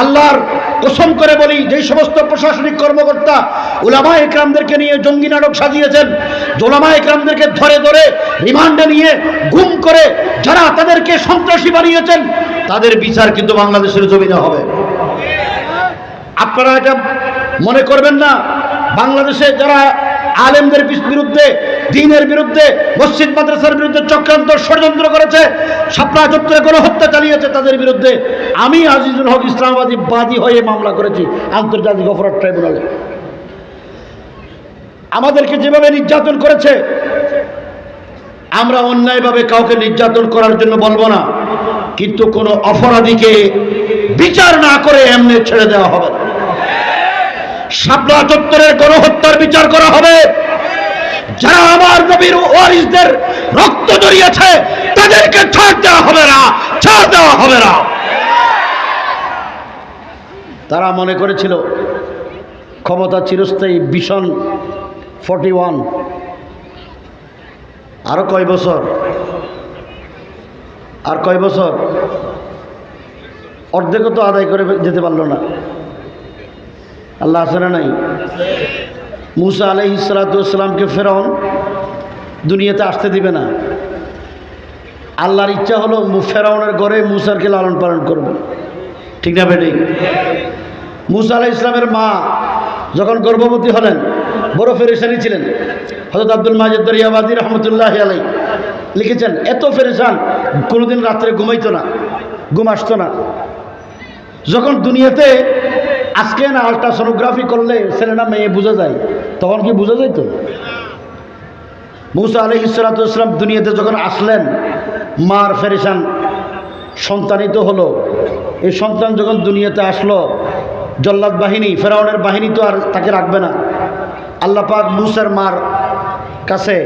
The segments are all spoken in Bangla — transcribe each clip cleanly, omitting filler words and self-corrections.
আল্লাহর কসম করে বলি, যেই সমস্ত প্রশাসনিক কর্মকর্তা উলামায়ে ইকরামদেরকে নিয়ে জঙ্গি নাটক সাজিয়েছেন, উলামায়ে ইকরামদেরকে ধরে ধরে রিমান্ডে নিয়ে গুম করে যারা তাদেরকে সন্ত্রাসী বানিয়েছেন, তাদের বিচার কিন্তু বাংলাদেশের জমিনে হবে। আপনারা এটা মনে করবেন না বাংলাদেশে যারা আলেমদের বিরুদ্ধে, দ্বীনের বিরুদ্ধে, মসজিদ মাদ্রাসার বিরুদ্ধে চক্রান্ত ষড়যন্ত্র করেছে, শাপলা চত্বরে গণহত্যা চালিয়েছে, তাদের বিরুদ্ধে আমি আজিজুল হক ইসলামাবাদী বাদী হয়ে মামলা করেছি আন্তর্জাতিক অপরাধ ট্রাইব্যুনালে। আমাদেরকে যেভাবে নির্যাতন করেছে, আমরা অন্যায়ভাবে কাউকে নির্যাতন করার জন্য বলবো না, কিন্তু কোনো অপরাধীকে বিচার না করে এমনি ছেড়ে দেওয়া হবে না। শাপলা চত্বরের গণহত্যার বিচার করা হবে। যারা আমার নবীর ওয়ারিসদের রক্ত জড়িয়েছে তাদেরকে ছাড় দেওয়া হবে না, ছাড় দেওয়া হবে না। তারা মনে করেছিল ক্ষমতা চিরস্থায়ী, ভিশন 41। আরো কয় বছর, আর কয় বছর, অর্ধেকও তো আদায় করে যেতে পারলো না। আল্লাহ আছে না নাই? মুসা আলাইহিস সালাতু ওয়াস সালামকে ফেরাউন দুনিয়াতে আসতে দিবে না। আল্লাহর ইচ্ছা হলো ফেরাউনের ঘরে মুসারকে লালন পালন করবে, ঠিক না বেটি? মুসা আলাইহিস সালামের মা যখন গর্ভবতী হলেন, বড় পেরেশানি ছিলেন। হযরত আব্দুল মাজিদ দরিয়াবাদী রহমতুল্লাহি আলাইহি লিখেছেন, এত পেরেশান কোনোদিন রাত্রে ঘুমাইতো না, ঘুম আসতো না। যখন দুনিয়াতে আজকে না আল্ট্রাসোনোগ্রাফি করলে ছেলে না মেয়ে বোঝা যায়, তখন কি বোঝা যায়? তো মুসা আলাইহিস সালাতু ওয়াস সালাম দুনিয়াতে যখন আসলেন, মার পেরেশান, সন্তানিত হলো। এই সন্তান যখন দুনিয়াতে আসলো, জল্লাদ বাহিনী, ফেরাউনের বাহিনী তো আর তাকে রাখবে না। আল্লাহ পাক মুসার মার কাছে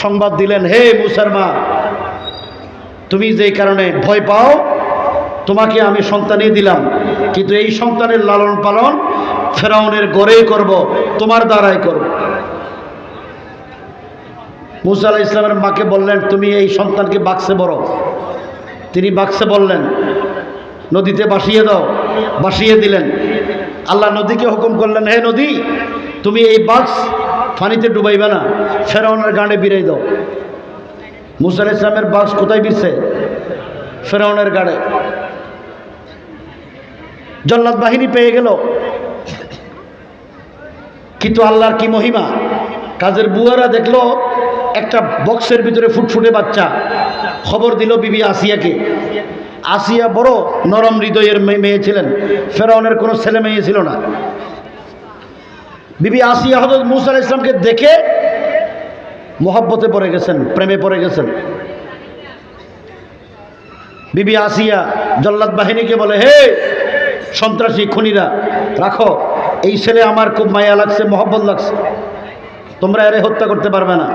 সংবাদ দিলেন, হে মুসার মা, তুমি যেই কারণে ভয় পাও, তোমাকে আমি সন্তানই দিলাম, কিন্তু এই সন্তানের লালন পালন ফেরাউনের ঘরেই করব, তোমার দ্বারাই করব। মুসা আলাইহিস সালামের মাকে বললেন, তুমি এই সন্তানকে বাক্সে ভরো। তিনি বাক্সে বললেন, নদীতে ভাসিয়ে দাও। ভাসিয়ে দিলেন। আল্লাহ নদীকে হুকুম করলেন, হে নদী, তুমি এই বাক্স পানিতে ডুবাইবে না, ফেরাউনের গাঁড়ে বিড়াই দাও। মুসা আলাইহিস সালামের বাক্স কোথায় বিরছে? ফেরাউনের গাঁড়ে। জল্লাদ বাহিনী পেয়ে গেল, কিন্তু আল্লাহর কি মহিমা! কাজের বুয়ারা দেখলো একটা বক্সের ভিতরে ফুটফুটে বাচ্চা, খবর দিল বিবি আসিয়াকে। আসিয়া বড় নরম হৃদয়ের মেয়ে ছিলেন, ফেরাউনের কোনো ছেলে মেয়ে ছিল না। বিবি আসিয়া হযরত মুসা আলাইহিস সালামকে দেখে মহব্বতে পড়ে গেছেন, প্রেমে পড়ে গেছেন। বিবি আসিয়া জল্লাদ বাহিনীকে বলে, হে সন্ত্রাসী খুনিরা, রাখো, এই ছেলে আমার খুব মায়া লাগছে, মহব্বত লাগছে, তোমরা এরে হত্যা করতে পারবে না।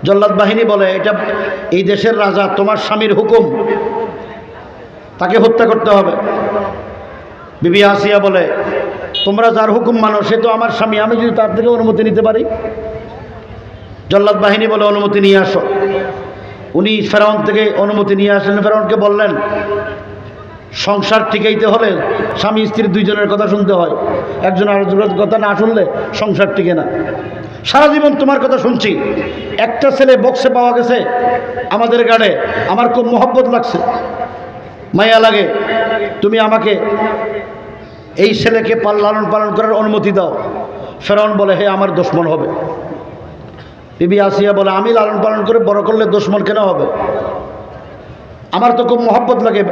জল্লাদ বাহিনী বলে, এটা এই দেশের রাজা, তোমার স্বামীর হুকুম, তাকে হত্যা করতে হবে। বিবি আসিয়া বলে, তোমরা যার হুকুম মানো সে তো আমার স্বামী, আমি যদি তার থেকে অনুমতি নিতে পারি। জল্লাদ বাহিনী বলে, অনুমতি নিয়ে আসো। উনি ফেরাউন থেকে অনুমতি নিয়ে আসলেন। ফেরাউনকে বললেন, সংসার টিকাইতে হলে স্বামী স্ত্রী দুইজনের কথা শুনতে হয়, একজন আরেকজনের কথা না শুনলে সংসার টিকে না। সারা জীবন তোমার কথা শুনছি, একটা ছেলে বক্সে পাওয়া গেছে আমাদের গাড়ে, আমার খুব মহব্বত লাগছে, মায়া লাগে, তুমি আমাকে এই ছেলেকে লালন পালন করার অনুমতি দাও। ফেরাউন বলে, হে আমার দুশমন হবে। বিবি আসিয়া বলে, আমি লালন পালন করে বড় করলে দুশমন কেন হবে? আমার তো খুব মহব্বত লাগে।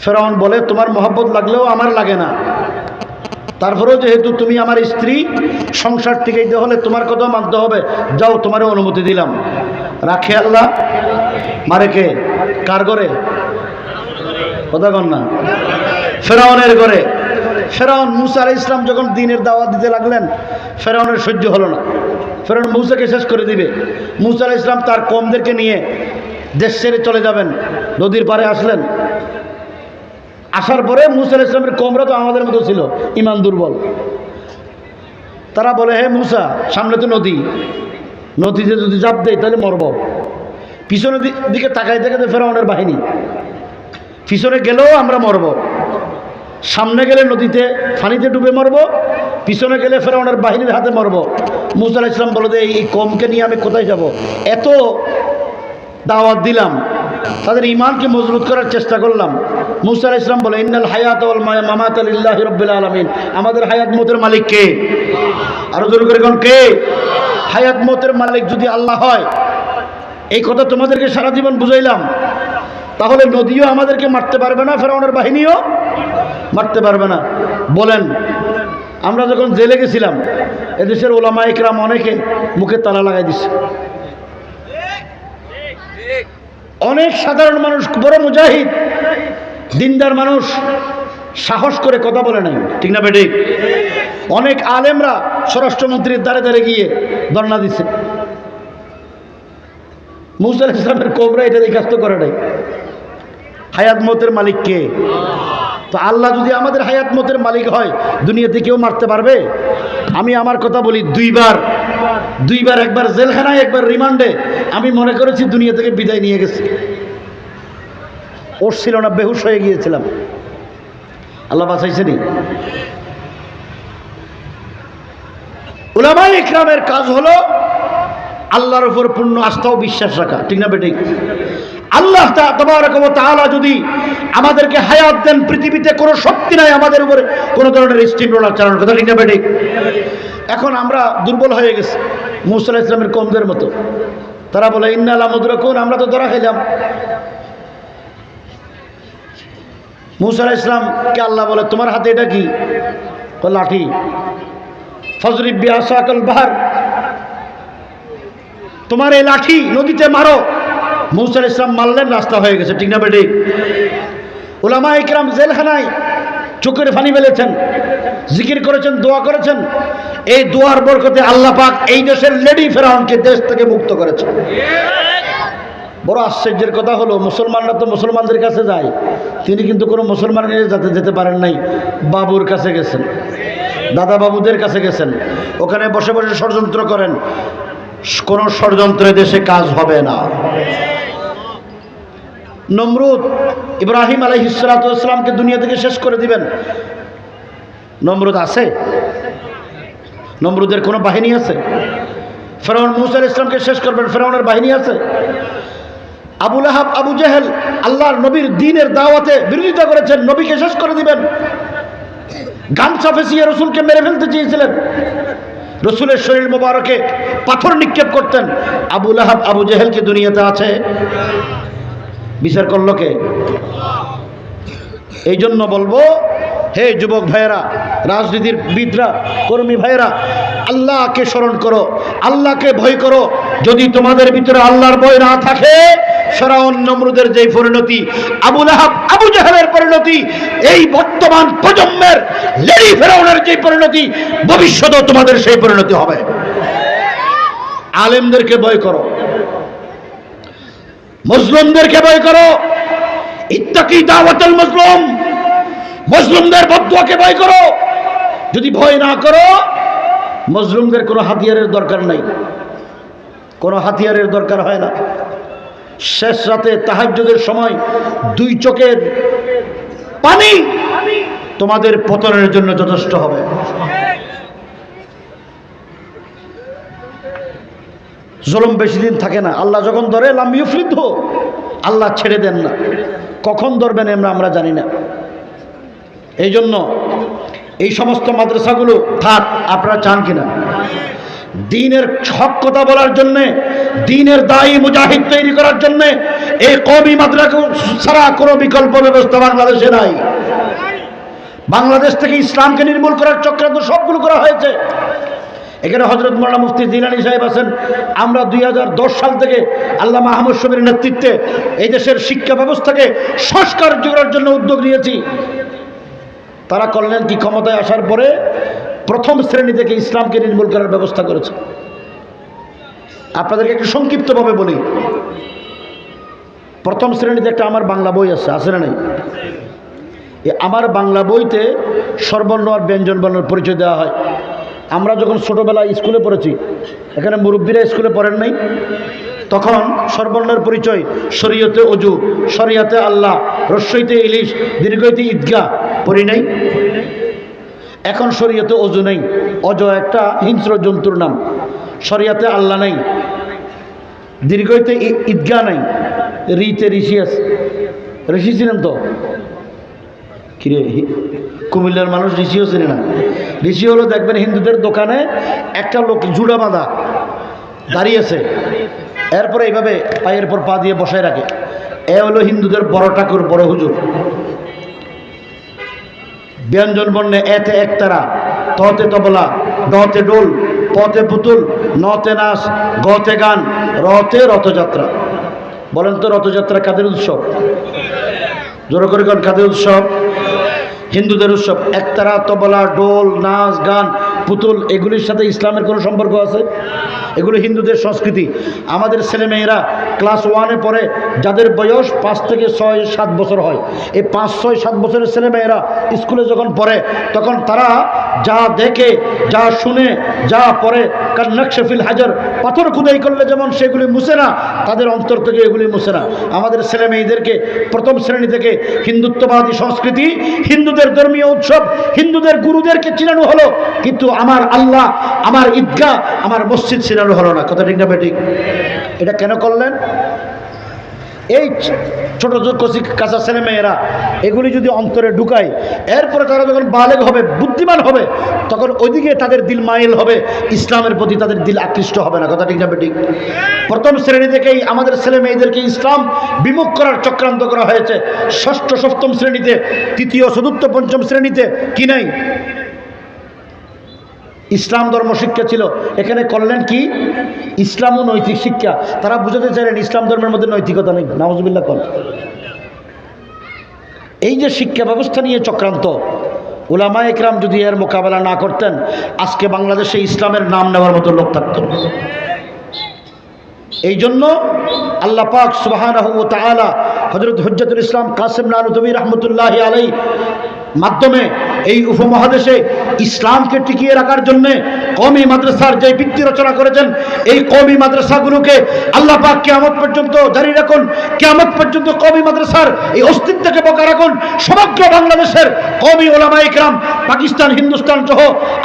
ফেরাউন বলে, তোমার মহব্বত লাগলেও আমার লাগে না, তারপরেও যেহেতু তুমি আমার স্ত্রী, সংসার টিকাইতে হলে তোমার কথা মানতে হবে, যাও, তোমারও অনুমতি দিলাম। রাখে আল্লাহ, মারে কে? কার ঘরে? কথা কন না, ফেরাউনের ঘরে। ফেরাউন মুসা আলাইহিস সালাম যখন দ্বীনের দাওয়াত দিতে লাগলেন, ফেরাউনের সহ্য হলো না। ফেরাউন মুসাকে শেষ করে দিবে। মুসা আলাইহিস সালাম তার কওমদেরকে নিয়ে দেশ ছেড়ে চলে যাবেন। নদীর পাড়ে আসলেন। আসার পরে মুসা আলাইহিস সালামের কওমরা তো আমাদের মতো ছিল, ঈমান দুর্বল। তারা বলে, হে মুসা, সামনে তো নদী, নদীতে যদি ঝাঁপ দেয় তাহলে মরব। পিছনের দিকে তাকাই দেখে ফেরাউনের বাহিনী। পিছনে গেলেও আমরা মরব, সামনে গেলে নদীতে পানিতে ডুবে মরব, পিছনে গেলে ফেরাউনের বাহিনীর হাতে মরব। মুসা আলাইহিস সালাম বলে যে এই কওমকে নিয়ে আমি কোথায় যাব? এত দাওয়াত দিলাম, তাদের ঈমানকে মজবুত করার চেষ্টা করলাম। মুসা আলাইহিস সালাম বলে ইন্নাল হায়াত ওয়াল মামাত লিল্লাহি রাব্বিল আলামিন, আমাদের হায়াত মতের মালিক কে? আরো জোরে করে কোন কে? হায়াত মতের মালিক যদি আল্লাহ হয়, এই কথা তোমাদেরকে সারা জীবন বুঝাইলাম, তাহলে নদীও আমাদেরকে মারতে পারবে না, ফেরাউনের বাহিনীও মারতে পারবে না। বলেন, আমরা যখন জেলে গেছিলাম এদেশের ওলামা ইকরাম অনেকে মুখে তালা লাগাই দিচ্ছে। অনেক সাধারণ মানুষ, বড় মুজাহিদ দিনদার মানুষ সাহস করে কথা বলে নাই, ঠিক না বেঠিক? অনেক আলেমরা স্বরাষ্ট্রমন্ত্রীর দ্বারে দ্বারে গিয়ে ধর্ণা দিচ্ছে। মুসা আলাইহিস সালামের কওমরা এটা কাজ তো করে নাই। হায়াত মতের মালিক কে? তো আল্লাহ যদি আমাদের হায়াত মতের মালিক হয়, দুনিয়াতে কেউ মারতে পারবে? আমি আমার কথা বলি, দুইবার, একবার জেলখানায়, একবার রিমান্ডে আমি মনে করেছি দুনিয়া থেকে বিদায় নিয়ে গেছে। ওর ছিল না, বেহুশ হয়ে গিয়েছিলাম। আল্লাহ বাঁচাইছেনি। উলামায়ে ইকরামের কাজ হলো আল্লাহর উপর পূর্ণ আস্থা ও বিশ্বাস রাখা, ঠিক না বেঠিক? আল্লাহ তাবারক ওয়া তাআলা যদি আমাদেরকে হায়াত দেন, পৃথিবীতে কোনো শক্তি নাই আমাদের উপরে কোনো ধরনের স্টিম রোলার চালানোর, কথা ঠিক না বেঠিক? এখন আমরা দুর্বল হয়ে গেছি মুসা আলাইহিস সালামের কওমদের মতো। তারা বলে ইন্না লামুদরাকুন, আমরা তো ধরা খাইলাম। মুসা আলাইহিস সালামকে আল্লাহ বলে তোমার হাতে এটা কি? লাঠি। ফজরিব বিআসাকাল বাহর, তোমার এই লাঠি নদীতে মারো। মুসা আলাইহিস সালাম মারলেন, রাস্তা হয়ে গেছে, ঠিক না বেঠিক? উলামা ইকরাম জেলখানায় চোখের পানি ফেলেছেন, জিকির করেছেন, দোয়া করেছেন। এই দোয়ার বরকতে আল্লাহ পাক এই দেশের লেডি ফেরাউনকে দেশ থেকে মুক্ত করেছেন। বড় আশ্চর্যের কথা হলো, মুসলমানরা তো মুসলমানদের কাছে যায়, তিনি কিন্তু কোনো মুসলমানের যাতে যেতে পারেন নাই। বাবুর কাছে গেছেন, দাদা বাবুদের কাছে গেছেন, ওখানে বসে বসে ষড়যন্ত্র করেন। কোন ষড়যন্ত্রে দেশে কাজ হবে না। নমরুদ ইব্রাহিম আলাইহিস সালাতু ওয়াস সালামকে দুনিয়া থেকে শেষ করে দিবেন। নমরুদ আছে? নমরুদের কোনো বাহিনী আছে? ফেরাউন মুসা আলাইহিস সালামকে শেষ করবেন, ফেরাউনের বাহিনী আছে? আবু লাহাব, আবু জেহেল আল্লাহর নবীর দ্বীনের দাওয়াতে বিরোধিতা করেছেন, নবীকে শেষ করে দিবেন। গামছা ফেঁসিয়ে রসুলকে মেরে ফেলতে চেয়েছিলেন, রসুলের শরীর মোবারকে পাথর নিক্ষেপ করতেন। আবু লাহাব, আবু জেহেলকে দুনিয়াতে আছে? বিচার করল কে? এই জন্য বলবো, হে যুবক ভাইয়েরা, রাজনীতির বিদরা, কর্মী ভাইয়েরা, আল্লাহকে স্মরণ করো, আল্লাহকে ভয় করো। যদি তোমাদের ভিতরে আল্লাহর ভয় না থাকে, ফেরাউন নমরুদের যেই পরিণতি, আবু লাহাব, আবু জেহেলের পরিণতি, এই বর্তমান প্রজন্মের লেডি ফেরাউনের যে পরিণতি, ভবিষ্যতেও তোমাদের সেই পরিণতি হবে। আলেমদেরকে ভয় করো, মুসলিমদেরকে ভয় করো। ইত্তাকি দাওয়াতুল মাজলুম, মজলুমদের বদদুয়াকে ভয় করো। যদি ভয় না করো, মজলুমদের কোনো হাতিয়ারের দরকার নাই, কোনো হাতিয়ারের দরকার হয় না। শেষ রাতে তাহাজ্জুদের সময় 2 চোখের পানি তোমাদের পতনের জন্য যথেষ্ট হবে। জুলুম বেশি দিন থাকে না। আল্লাহ যখন ধরে লাম ইউফলিতহু, আল্লাহ ছেড়ে দেন না। কখন ধরবেন আমরা জানি না। এই জন্য এই সমস্ত মাদ্রাসাগুলো থাক, আপনারা চান কিনা? দ্বীনের হক কথা বলার জন্যে, দ্বীনের দায়ী মুজাহিদ তৈরি করার জন্যে এই কওমি মাদ্রাসা ছাড়া কোনো বিকল্প ব্যবস্থা বাংলাদেশে নাই। বাংলাদেশ থেকে ইসলামকে নির্মূল করার চক্রান্ত সবগুলো করা হয়েছে। এখানে হযরত মাওলানা মুফতি জিলানী সাহেব আছেন। আমরা 2010 সাল থেকে আল্লামা আহমদ শফীর নেতৃত্বে এই দেশের শিক্ষা ব্যবস্থাকে সংস্কার করার জন্য উদ্যোগ নিয়েছি। তারা করলেন কি, ক্ষমতায় আসার পরে প্রথম শ্রেণী থেকে ইসলামকে নির্মূল করার ব্যবস্থা করেছে। আপনাদেরকে একটু সংক্ষিপ্তভাবে বলি। প্রথম শ্রেণীতে একটা আমার বাংলা বই আছে না নাই? এই আমার বাংলা বইতে স্বরবর্ণ আর ব্যঞ্জন বর্ণের পরিচয় দেওয়া হয়। আমরা যখন ছোটোবেলায় স্কুলে পড়েছি, এখানে মুরব্বীরা স্কুলে পড়েন নাই? তখন সর্বর্ণের পরিচয়, শরীয়তে অজু, শরিয়াতে আল্লাহ, রস্যইতে ইলিশ, দীর্ঘইতে ঈদগাহ, পড়ি নাই? এখন শরীয়তে অজু নেই, অজ একটা হিংস্র জন্তুর নাম। শরিয়াতে আল্লাহ নেই, দীর্ঘইতে ঈদগাহ নাই, রিতে ঋষি আছে। ঋষি ছিলেন তো কিরে, কুমিল্লার মানুষ ঋষিও চিনে না। ঋষি হলো দেখবেন হিন্দুদের দোকানে একটা লোক জুড়া বাঁধা দাঁড়িয়েছে, এরপরে এইভাবে পায়ের পর পা দিয়ে বসায় রাখে। এ হলো হিন্দুদের বড় ঠাকুর, বড় হুজুর। ব্যঞ্জন বর্ণে এতে একতারা, ততে তবলা, ডতে ডোল, পতে পুতুল, নতে নাচ, গতে গান, রতে রথযাত্রা। বলেন তো রথযাত্রা কাদের উৎসব? জোরে করে কোন কাদের উৎসব? হিন্দুদের উৎসব। একতারা, তবলা, ডোল, নাচ, গান, পুতুল, এগুলির সাথে ইসলামের কোনো সম্পর্ক আছে? এগুলো হিন্দুদের সংস্কৃতি। আমাদের ছেলেমেয়েরা ক্লাস 1-এ পড়ে, যাদের বয়স 5 থেকে 6-7 বছর হয়, এই 5-6-7 বছরের ছেলেমেয়েরা স্কুলে যখন পড়ে, তখন তারা যা দেখে, যা শুনে, যা পড়ে, কার নকশফিল হাজার, পাথর খুদাই করলে যেমন সেগুলি মুছে না, তাদের অন্তর থেকে এগুলি মুছে না। আমাদের ছেলেমেয়েদেরকে প্রথম শ্রেণী থেকে হিন্দুত্ববাদী সংস্কৃতি, হিন্দুদের ধর্মীয় উৎসব, হিন্দুদের গুরুদেরকে চিনানো হলো, কিন্তু আমার আল্লাহ, আমার ঈদগাহ, আমার মসজিদ চিনানো হলো না। কথা ঠিক না বেঠিক? এটা কেন করলেন? এই ছোট কচি কাঁচা ছেলে মেয়েরা এগুলি যদি অন্তরে ঢুকায়, এরপরে তারা যখন বালেগ হবে, বুদ্ধিমান হবে, তখন ওইদিকে তাদের দিল মাইল হবে, ইসলামের প্রতি তাদের দিল আকৃষ্ট হবে না। কথা ঠিক না বেঠিক? প্রথম শ্রেণী থেকেই আমাদের ছেলে মেয়েদেরকে ইসলাম বিমুখ করার চক্রান্ত করা হয়েছে। ষষ্ঠ সপ্তম শ্রেণীতে, তৃতীয় চতুর্থ পঞ্চম শ্রেণীতে কি নাই? ইসলাম ধর্ম শিক্ষা ছিল। এখানে করলেন কি? ইসলাম ও নৈতিক শিক্ষা। তারা বুঝাতে চাইলেন ইসলাম ধর্মের মধ্যে নৈতিকতা নেই। নাউজুবিল্লাহ কর। এই যে শিক্ষা ব্যবস্থা নিয়ে চক্রান্ত, উলামায়ে কেরাম যদি এর মোকাবেলা না করতেন, আজকে বাংলাদেশে ইসলামের নাম নেওয়ার মতো লোক থাকত না। এই জন্য আল্লাহ পাক সুবহানাহু ওয়া তাআলা হযরত হুজ্জাতুল ইসলাম কাসেম নানুতুবী রাহমাতুল্লাহি আলাইহি মাধ্যমে এই উপমহাদেশে ইসলামকে টিকিয়ে রাখার জন্য কওমি মাদ্রাসার যে ভিত্তি রচনা করেছেন, এই কওমি মাদ্রাসাগুলোকে আল্লাহ পাক কিয়ামত পর্যন্ত জারি রাখুন। কিয়ামত পর্যন্ত কওমি মাদ্রাসার এই অস্তিত্বকে বকা রাখুন। সমগ্র বাংলাদেশের কওমি উলামায়ে কেরাম, পাকিস্তান, হিন্দুস্তান সহ,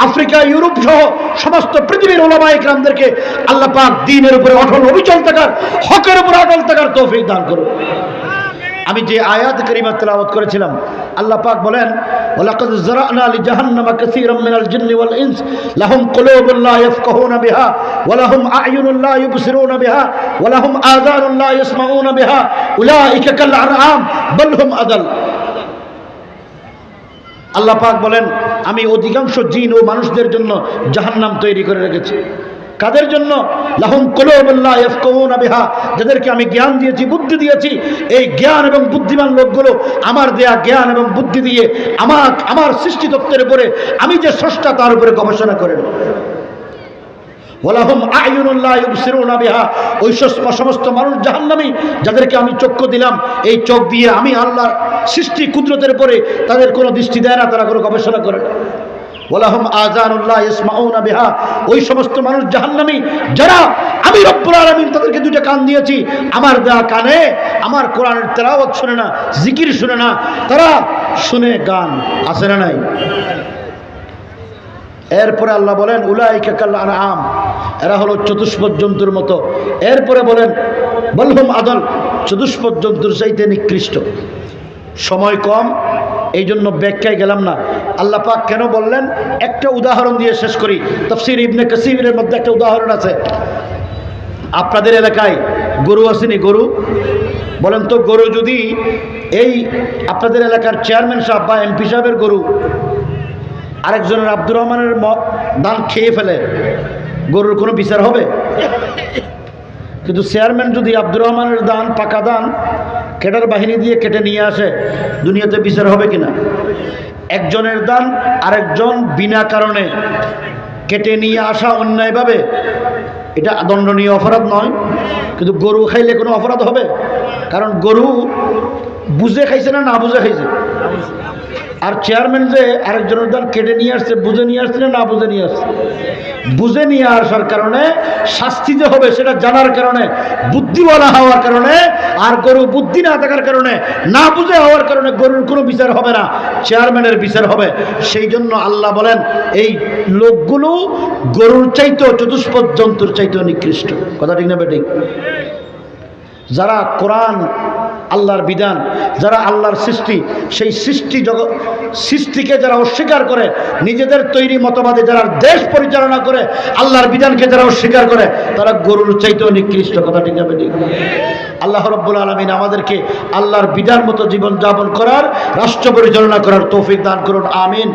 আফ্রিকা, ইউরোপ সহ সমস্ত পৃথিবীর উলামায়ে কেরামদেরকে আল্লাহ পাক দ্বীনের উপরে অটল অবিচল থাকার, হকের উপরে অটল থাকার তৌফিক দান করুন। আমি যে আয়াত কারিমা তেলাওয়াত করেছিলাম, আল্লাহ পাক বলেন, ওয়ালাকাদ যারানা লিজাহান্নামা কাসীরাম মিনাল জিন্নি ওয়াল ইনস লাহুম কুলুবুন লা ইয়াফকাহুনা বিহা ওয়া লাহুম আ'য়ুনুন লা ইউবসিরুনা বিহা ওয়া লাহুম আযানুন লা ইয়াসমাউনা বিহা উলাইকা কাল আনআম বাল হুম আদাল। আল্লাহ পাক বলেন, আমি অধিকাংশ জিন ও মানুষদের জন্য জাহান্নাম তৈরি করে রেখেছি। কাদের জন্য? লাহুম কুলুবুন লা ইয়াফকাহুনা বিহা, যাদেরকে আমি জ্ঞান দিয়েছি, বুদ্ধি দিয়েছি। এই জ্ঞান এবং বুদ্ধিমান লোকগুলো আমার দেয়া জ্ঞান এবং বুদ্ধি দিয়ে আমার সৃষ্টিতত্ত্বের উপরে, আমি যে স্রষ্টা তার উপরে গবেষণা করেন। ওয়ালাহুম আ'য়ুনুন লা ইউবসিরুনা বিহা, ওই সমস্ত মানুষ জাহান্নামী যাদেরকে আমি চক্ষু দিলাম, এই চোখ দিয়ে আমি আল্লাহর সৃষ্টি কুদরতের উপরে তাদের কোনো দৃষ্টি দেয় না, তারা কোনো গবেষণা করে না। ওয়ালাহুম আযানুন লা ইয়াসমাউনা বিহা, ওই সমস্ত মানুষ জাহান্নামী যারা আমি রব্বুল আলামিন তাদেরকে দুইটা কান দিয়েছি, আমার দেয়া কানে আমার কোরআনের তেলাওয়াত শুনে না, জিকির শুনে না, তারা শুনে গান। আছে না নাই? এরপরে আল্লাহ বলেন, উলাইকা কাল আনআম, এরা হলো চতুষ্পদ জন্তুর মতো। এরপরে বলেন, বাল হুম আদাল, চতুষ্পদ জন্তুর চাইতে নিকৃষ্ট। সময় কম, এই জন্য ব্যাখ্যায় গেলাম না। আল্লাহ পাক কেন বললেন, একটা উদাহরণ দিয়ে শেষ করি। তাফসীর ইবনে কাসীরের মধ্যে একটা উদাহরণ আছে। আপনাদের এলাকায় গরু আসেনি? গরু বলেন তো, গরু যদি এই আপনাদের এলাকার চেয়ারম্যান সাহেব বা এমপি সাহেবের গরু আরেকজনের আব্দুর রহমানের ধান খেয়ে ফেলে, গরুর কোনো বিচার হবে? কিন্তু চেয়ারম্যান যদি আব্দুর রহমানের ধান, পাকা ধান কেটার বাহিনী দিয়ে কেটে নিয়ে আসে, দুনিয়াতে বিচার হবে কিনা? একজনের ধান আরেকজন বিনা কারণে কেটে নিয়ে আসা অন্যায়ভাবে, এটা দণ্ডনীয় অপরাধ নয়। কিন্তু গরু খাইলে কোনো অপরাধ হবে? কারণ গরু বুঝে খাইছে না না বুঝে খাইছে? আর চেয়ারম্যান যে আরেকজনের দল কেটে নিয়ে আসছে, বুঝে নিয়ে আসছে না বুঝে নিয়ে আসছে? বুঝে নিয়ে আসার কারণে শাস্তি যে হবে সেটা জানার কারণে, বুদ্ধিওয়ালা হওয়ার কারণে, আর গরু বুদ্ধি না থাকার কারণে, না বুঝে হওয়ার কারণে গরুর কোনো বিচার হবে না, চেয়ারম্যানের বিচার হবে। সেই জন্য আল্লাহ বলেন এই লোকগুলো গরুর চাইতেও, চতুষ্পদ জন্তুর চাইতেও নিকৃষ্ট। কথা ঠিক না বেঠিক? যারা কোরআন, আল্লাহর বিধান, যারা আল্লাহর সৃষ্টি, সেই সৃষ্টিকে যারা অস্বীকার করে, নিজেদের তৈরি মতবাদে যারা দেশ পরিচালনা করে, আল্লাহর বিধানকে যারা অস্বীকার করে, তারা গরুর চাইতেও নিকৃষ্ট। কথা ঠিক না বেঠিক? আল্লাহ রাব্বুল আলামিন আমাদেরকে আল্লাহর বিধান মতো জীবন যাপন করার, রাষ্ট্র পরিচালনা করার তৌফিক দান করুন। আমিন।